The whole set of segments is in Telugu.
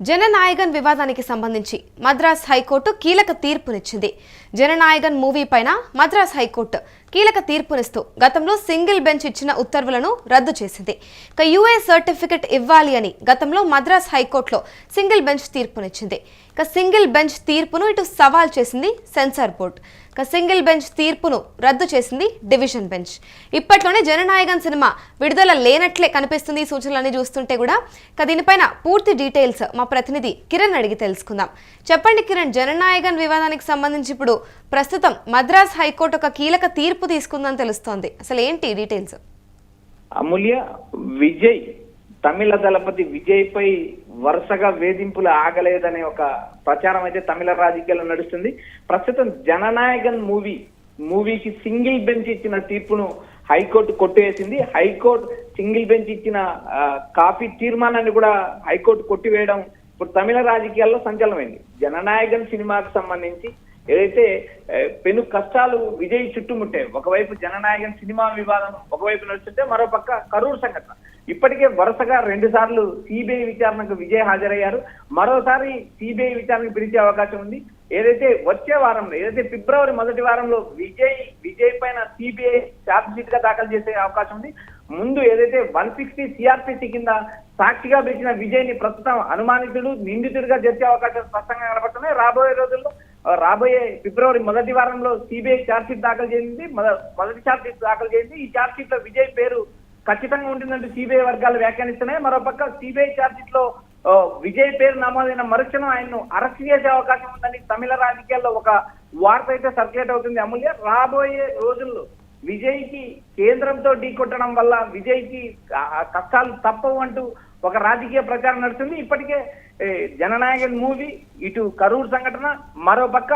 జననాయగన్ వివాదానికి సంబంధించి మద్రాస్ హైకోర్టు కీలక తీర్పునిచ్చింది. జననాయగన్ మూవీ పైన మద్రాస్ హైకోర్టు కీలక తీర్పునిస్తూ గతంలో సింగిల్ బెంచ్ ఇచ్చిన ఉత్తర్వులను రద్దు చేసింది. ఇక యూఏ సర్టిఫికెట్ ఇవ్వాలి అని గతంలో మద్రాస్ హైకోర్టులో సింగిల్ బెంచ్ తీర్పునిచ్చింది. ఇక సింగిల్ బెంచ్ తీర్పును ఇటు సవాల్ చేసింది సెన్సార్ బోర్డు. ఇక సింగిల్ బెంచ్ తీర్పును రద్దు చేసింది డివిజన్ బెంచ్. ఇప్పట్లోనే జననాయగన్ సినిమా విడుదల లేనట్లే కనిపిస్తుంది. ఈ సూచనలన్నీ చూస్తుంటే కూడా ఇక దీనిపైన పూర్తి డీటెయిల్స్ మా ప్రతినిధి కిరణ్ అడిగి తెలుసుకుందాం. చెప్పండి కిరణ్, జననాయగన్ వివాదానికి సంబంధించి ఇప్పుడు ప్రస్తుతం మద్రాస్ హైకోర్టు ఒక కీలక తీర్పు తీసుకుందని తెలుస్తోంది. అసలు ఏంటి డీటెయిల్స్? అమూల్య, విజయ్ తమిళ దళపతి విజయ్ పై వరుసగా వేధింపులు ఆగలేదనే ఒక ప్రచారం అయితే తమిళ రాజకీయాల్లో నడుస్తుంది. ప్రస్తుతం జననాయగన్ మూవీకి సింగిల్ బెంచ్ ఇచ్చిన తీర్పును హైకోర్టు కొట్టివేసింది. హైకోర్టు సింగిల్ బెంచ్ ఇచ్చిన కాపీ తీర్మానాన్ని కూడా హైకోర్టు కొట్టివేయడం ఇప్పుడు తమిళ రాజకీయాల్లో సంచలనమైంది. జననాయగన్ సినిమాకు సంబంధించి ఏదైతే పెను కష్టాలు విజయ్ చుట్టుముట్టాయి, ఒకవైపు జననాయగన్ సినిమా వివాదం ఒకవైపు నడుస్తుంటే మరోపక్క కరూర్ సంఘటన. ఇప్పటికే వరుసగా 2 సార్లు సిబిఐ విచారణకు విజయ్ హాజరయ్యారు. మరోసారి సిబిఐ విచారణకు పిలిచే అవకాశం ఉంది. ఏదైతే వచ్చే వారంలో, ఏదైతే ఫిబ్రవరి మొదటి వారంలో విజయ్ పైన సిబిఐ ఛార్జ్ షీట్ గా దాఖలు చేసే అవకాశం ఉంది. ముందు ఏదైతే 160 సిఆర్పిసి కింద సాక్షిగా పిలిచిన విజయ్ ని ప్రస్తుతం అనుమానితుడు, నిందితుడిగా చేర్చే అవకాశం స్పష్టంగా కనబడుతున్నాయి. రాబోయే రోజుల్లో ఫిబ్రవరి మొదటి వారంలో సిబిఐ ఛార్జ్ షీట్ దాఖలు చేసింది. మొదటి ఛార్జ్ షీట్ దాఖలు చేసింది. ఈ ఛార్జ్ షీట్ లో విజయ్ పేరు ఖచ్చితంగా ఉంటుందంటూ సిబిఐ వర్గాలు వ్యాఖ్యానిస్తున్నాయి. మరోపక్క సిబిఐ ఛార్జ్ షీట్ లో విజయ్ పేరు నమోదైన మరుక్షణం ఆయన్ను అరెస్ట్ చేసే అవకాశం ఉందని తమిళ రాజకీయాల్లో ఒక వార్త అయితే సర్క్యులేట్ అవుతుంది. అమూల్య, రాబోయే రోజుల్లో విజయ్ కి కేంద్రంతో ఢీకొట్టడం వల్ల విజయ్ కి కష్టాలు తప్పవు అంటూ ఒక రాజకీయ ప్రచారం నడుస్తుంది. ఇప్పటికే జననాయగన్ మూవీ, ఇటు కరూర్ సంఘటన, మరోపక్క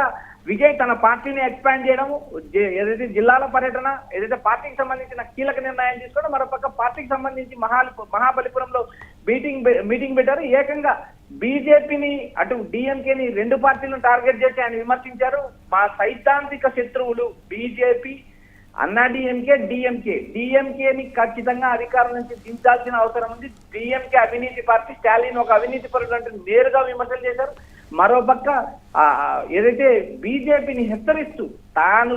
విజయ్ తన పార్టీని ఎక్స్పాండ్ చేయడం, ఏదైతే జిల్లాల పర్యటన, ఏదైతే పార్టీకి సంబంధించిన కీలక నిర్ణయం తీసుకోవడం, మరోపక్క పార్టీకి సంబంధించి మహాబలిపురంలో మీటింగ్ పెట్టారు. ఏకంగా బీజేపీని, అటు డిఎంకేని 2 పార్టీలను టార్గెట్ చేసి ఆయన విమర్శించారు. మా సైద్ధాంతిక శత్రువులు బీజేపీ, అన్నా డిఎంకేని ఖచ్చితంగా అధికారం నుంచి దించాల్సిన అవసరం ఉంది. డిఎంకే అవినీతి పార్టీ, స్టాలిన్ ఒక అవినీతి పరుడు అంటూ నేరుగా విమర్శలు చేశారు. మరోపక్క ఏదైతే బీజేపీని హెచ్చరిస్తూ తాను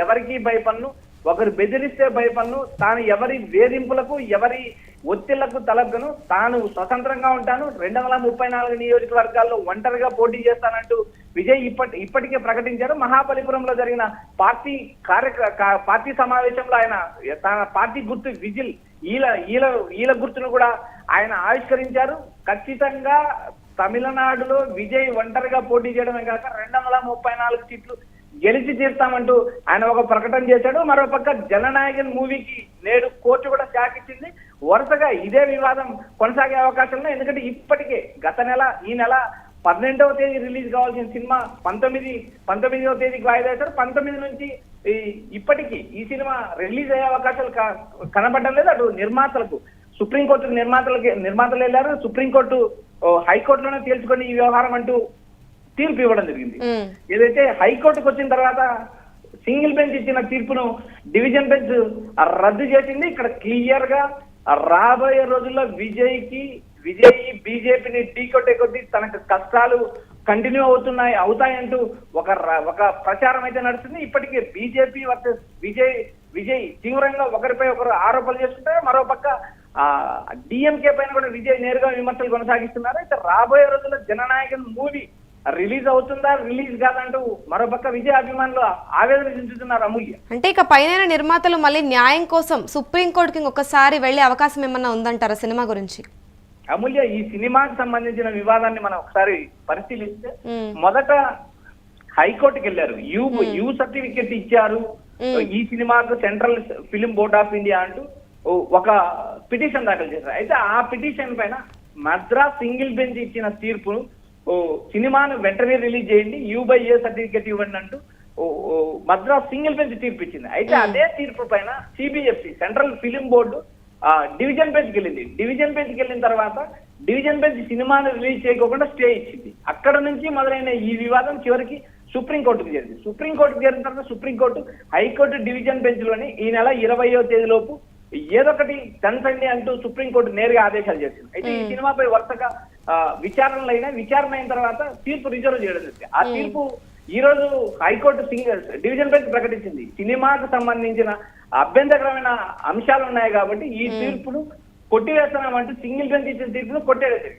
ఎవరికి భయపడను, ఒకరు బెదిరిస్తే భయపడను, తాను ఎవరి వేధింపులకు, ఎవరి ఒత్తిళ్లకు తలగ్గను, తాను స్వతంత్రంగా ఉంటాను, 234 నియోజకవర్గాల్లో ఒంటరిగా పోటీ చేస్తానంటూ విజయ్ ఇప్పటికే ప్రకటించారు. మహాబలిపురంలో జరిగిన పార్టీ సమావేశంలో ఆయన తన పార్టీ గుర్తు విజిల్ ఈల గుర్తును కూడా ఆయన ఆవిష్కరించారు. ఖచ్చితంగా తమిళనాడులో విజయ్ ఒంటరిగా పోటీ చేయడమే కాక 234 సీట్లు గెలిచి తీరుతామంటూ ఆయన ఒక ప్రకటన చేశాడు. మరోపక్క జననాయగన్ మూవీకి నేడు కోర్టు కూడా షాక్ ఇచ్చింది. వరుసగా ఇదే వివాదం కొనసాగే అవకాశం ఉంది. ఎందుకంటే ఇప్పటికే ఈ నెల 18వ తేదీ రిలీజ్ కావాల్సిన సినిమా 19వ తేదీకి వాయిదా వేశారు. 19 నుంచి ఇప్పటికీ ఈ సినిమా రిలీజ్ అయ్యే అవకాశాలు కనబడడం లేదు. అటు నిర్మాతలకు, సుప్రీంకోర్టు నిర్మాతలు వెళ్ళారు. సుప్రీంకోర్టు హైకోర్టులోనే తేల్చుకొని ఈ వ్యవహారం అంటూ తీర్పు ఇవ్వడం జరిగింది. ఏదైతే హైకోర్టుకు వచ్చిన తర్వాత సింగిల్ బెంచ్ ఇచ్చిన తీర్పును డివిజన్ బెంచ్ రద్దు చేసింది. ఇక్కడ క్లియర్ గా రాబోయే రోజుల్లో విజయ్ బీజేపీని ఢీకొట్టే కొద్దీ తనకు కష్టాలు కంటిన్యూ అవుతాయంటూ ఒక ప్రచారం అయితే నడుస్తుంది. ఇప్పటికే బీజేపీ వర్సెస్ విజయ్ తీవ్రంగా ఒకరిపై ఒకరు ఆరోపణలు చేస్తుంటారు. మరోపక్క డిఎంకే పైన కూడా విజయ్ నేరుగా విమర్శలు కొనసాగిస్తున్నారు. అయితే రాబోయే రోజుల్లో జననాయగన్ మూవీ రిలీజ్ అవుతుందా, రిలీజ్ కాదంటూ మరోపక్క విజయ్ అభిమానులు ఆవేదన చెందుతున్నారు. అమూల్య, అంటే ఇక పైన నిర్మాతలు మళ్ళీ న్యాయం కోసం సుప్రీంకోర్టుకి ఒకసారి వెళ్లే అవకాశం ఏమన్నా ఉందంటారా సినిమా గురించి? అమూల్య, ఈ సినిమాకి సంబంధించిన వివాదాన్ని మనం ఒకసారి పరిశీలిస్తే మొదట హైకోర్టుకి వెళ్ళారు. యూ సర్టిఫికెట్ ఇచ్చారు ఈ సినిమాకు central film board of India అంటూ ఒక పిటిషన్ దాఖలు చేశారు. అయితే ఆ పిటిషన్ పైన మద్రాస్ సింగిల్ బెంచ్ ఇచ్చిన తీర్పును సినిమాను వెంటనే రిలీజ్ చేయండి, యూ/ఏ సర్టిఫికెట్ ఇవ్వండి అంటూ మద్రాస్ సింగిల్ బెంచ్ తీర్పు ఇచ్చింది. అయితే అదే తీర్పు పైన CBFC, central film board division బెంచ్కి వెళ్ళింది. డివిజన్ బెంచ్కి వెళ్ళిన తర్వాత డివిజన్ బెంచ్ సినిమాను రిలీజ్ చేయకుండా స్టే ఇచ్చింది. అక్కడ నుంచి మొదలైన ఈ వివాదం చివరికి సుప్రీంకోర్టుకు చేరింది. సుప్రీంకోర్టుకు చేరిన తర్వాత సుప్రీంకోర్టు హైకోర్టు డివిజన్ బెంచ్ లోని ఈ నెల 20వ తేదీలోపు ఏదొకటి కన్సండి అంటూ సుప్రీంకోర్టు నేరుగా ఆదేశాలు చేసింది. అయితే ఈ సినిమాపై వరుసగా విచారణ అయిన తర్వాత తీర్పు రిజర్వ్ చేయడం జరిగింది. ఆ తీర్పు ఈ రోజు హైకోర్టు డివిజన్ బెంచ్ ప్రకటించింది. సినిమాకు సంబంధించిన అభ్యంతరకరమైన అంశాలు ఉన్నాయి కాబట్టి ఈ తీర్పును కొట్టివేస్తున్నామంటూ సింగిల్ బెంచ్ ఇచ్చిన తీర్పును కొట్టేది.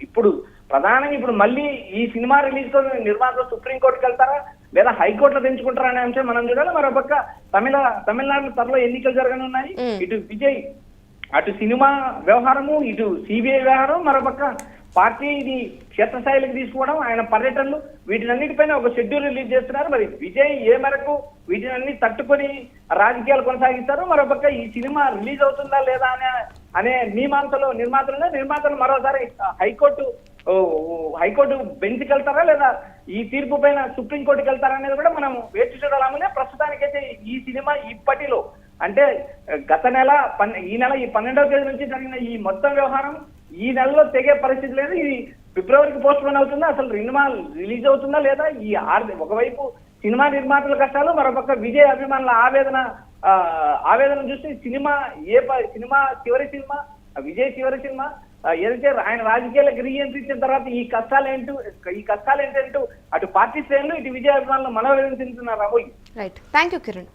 ఇప్పుడు ప్రధానంగా ఇప్పుడు మళ్ళీ ఈ సినిమా రిలీజ్ తో నిర్మాతలు సుప్రీంకోర్టుకి వెళ్తారా లేదా హైకోర్టులో తెంచుకుంటారా అనే అంశం మనం చూడాలి. మరోపక్క తమిళనాడులో త్వరలో ఎన్నికలు జరగనున్నాయి. ఇటు విజయ్ అటు సినిమా వ్యవహారము, ఇటు సిబిఐ వ్యవహారం, మరోపక్క పార్టీ ఇది క్షేత్రస్థాయిలకు తీసుకోవడం, ఆయన పర్యటనలు, వీటినన్నిటిపైన ఒక షెడ్యూల్ రిలీజ్ చేస్తున్నారు. మరి విజయ్ ఏ మేరకు వీటినన్ని తట్టుకొని రాజకీయాలు కొనసాగిస్తారు, మరోపక్క ఈ సినిమా రిలీజ్ అవుతుందా లేదా అనే మీమాంసలో నిర్మాతలు మరోసారి హైకోర్టు బెంచ్కి వెళ్తారా లేదా ఈ తీర్పు పైన సుప్రీంకోర్టుకి వెళ్తారా అనేది కూడా మనం వేచి చూడాలనే. ప్రస్తుతానికైతే ఈ సినిమా ఇప్పటిలో అంటే గత నెల ఈ 12వ తేదీ నుంచి జరిగిన ఈ మొత్తం వ్యవహారం ఈ నెలలో తెగే పరిస్థితి లేదు. ఇది ఫిబ్రవరికి పోస్ట్ పోన్ అవుతుందా, అసలు సినిమా రిలీజ్ అవుతుందా లేదా, ఈ ఒకవైపు సినిమా నిర్మాతల కష్టాలు, మరోపక్క విజయ్ అభిమానుల ఆవేదన చూసి సినిమా చివరి సినిమా విజయ్ చివరి సినిమా ఏదైతే ఆయన రాజకీయాలకు రీఎంట్రీ ఇచ్చిన తర్వాత ఈ కష్టాలు ఏంటంటూ అటు పార్టీ శ్రేణులు ఇటు విజయ్ అభిమానులు మనోవేదన చెందుతున్నారు. Rahul, right, thank you Kiran.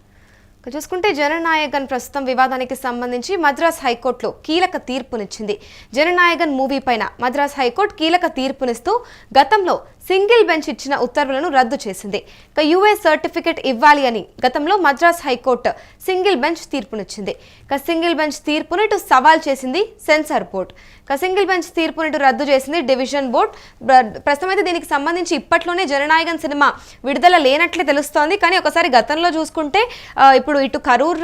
ఇక చూసుకుంటే జననాయగన్ ప్రస్తుతం వివాదానికి సంబంధించి మద్రాస్ హైకోర్టులో కీలక తీర్పునిచ్చింది. జననాయగన్ మూవీ పైన మద్రాస్ హైకోర్టు కీలక తీర్పునిస్తూ గతంలో సింగిల్ బెంచ్ ఇచ్చిన ఉత్తర్వులను రద్దు చేసింది. ఇక యూఎస్ సర్టిఫికెట్ ఇవ్వాలి అని గతంలో మద్రాస్ హైకోర్టు సింగిల్ బెంచ్ తీర్పునిచ్చింది. ఇక సింగిల్ బెంచ్ తీర్పును ఇటు సవాల్ చేసింది సెన్సార్ బోర్డు. ఇక సింగిల్ బెంచ్ తీర్పును ఇటు రద్దు చేసింది డివిజన్ బోర్డు. ప్రస్తుతం అయితే దీనికి సంబంధించి ఇప్పట్లోనే జననాయగన్ సినిమా విడుదల లేనట్లే తెలుస్తోంది. కానీ ఒకసారి గతంలో చూసుకుంటే ఇప్పుడు ఇటు కరూర్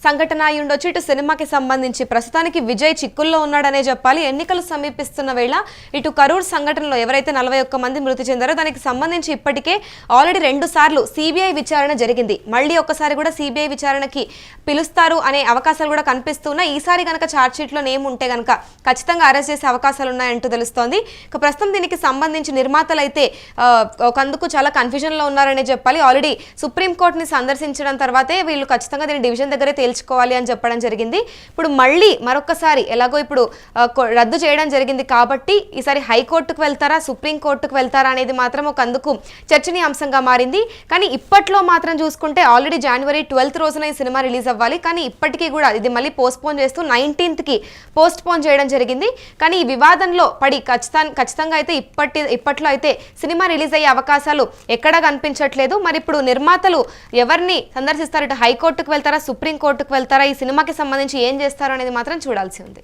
సంఘటన అయి ఉండొచ్చు, ఇటు సినిమాకి సంబంధించి ప్రస్తుతానికి విజయ్ చిక్కుల్లో ఉన్నాడనే చెప్పాలి. ఎన్నికలు సమీపిస్తున్న వేళ ఇటు కరూర్ సంఘటనలో ఎవరైతే 41 మంది మృతి చెందారో దానికి సంబంధించి ఇప్పటికే ఆల్రెడీ 2 సార్లు సిబిఐ విచారణ జరిగింది. మళ్ళీ ఒకసారి కూడా సిబిఐ విచారణకి పిలుస్తారు అనే అవకాశాలు కూడా కనిపిస్తున్నాయి. ఈసారి కనుక ఛార్జ్షీట్లో నేమ్ ఉంటే కనుక ఖచ్చితంగా అరెస్ట్ చేసే అవకాశాలు ఉన్నాయంటూ తెలుస్తోంది. ఇక ప్రస్తుతం దీనికి సంబంధించి నిర్మాతలు అయితే ఒకందుకు చాలా కన్ఫ్యూజన్లో ఉన్నారనే చెప్పాలి. ఆల్రెడీ సుప్రీంకోర్టుని సందర్శించడం తర్వాతే వీళ్ళు ఖచ్చితంగా దీన్ని డివిజన్ దగ్గరే తేల్చుకోవాలి అని చెప్పడం జరిగింది. ఇప్పుడు మళ్ళీ మరొకసారి ఎలాగో ఇప్పుడు రద్దు చేయడం జరిగింది కాబట్టి ఈసారి హైకోర్టుకు వెళ్తారా సుప్రీంకోర్టుకు వెళ్తారా అనేది మాత్రం ఒక అందుకు చర్చనీయాంశంగా మారింది. కానీ ఇప్పట్లో మాత్రం చూసుకుంటే ఆల్రెడీ జనవరి 12th రోజున ఈ సినిమా రిలీజ్ అవ్వాలి. కానీ ఇప్పటికీ కూడా ఇది మళ్ళీ పోస్ట్పోన్ చేస్తూ 19th పోస్ట్పోన్ చేయడం జరిగింది. కానీ ఈ వివాదంలో పడి ఖచ్చితంగా అయితే ఇప్పట్లో అయితే సినిమా రిలీజ్ అయ్యే అవకాశాలు ఎక్కడా కనిపించట్లేదు. మరి ఇప్పుడు నిర్మాతలు ఎవరిని సందర్శిస్తారు, ఇటు హైకోర్టుకు వెళ్తారా సుప్రీంకోర్టుకు వెళ్తారా, ఈ సినిమాకి సంబంధించి ఏం చేస్తారో అనేది మాత్రం చూడాల్సి ఉంది.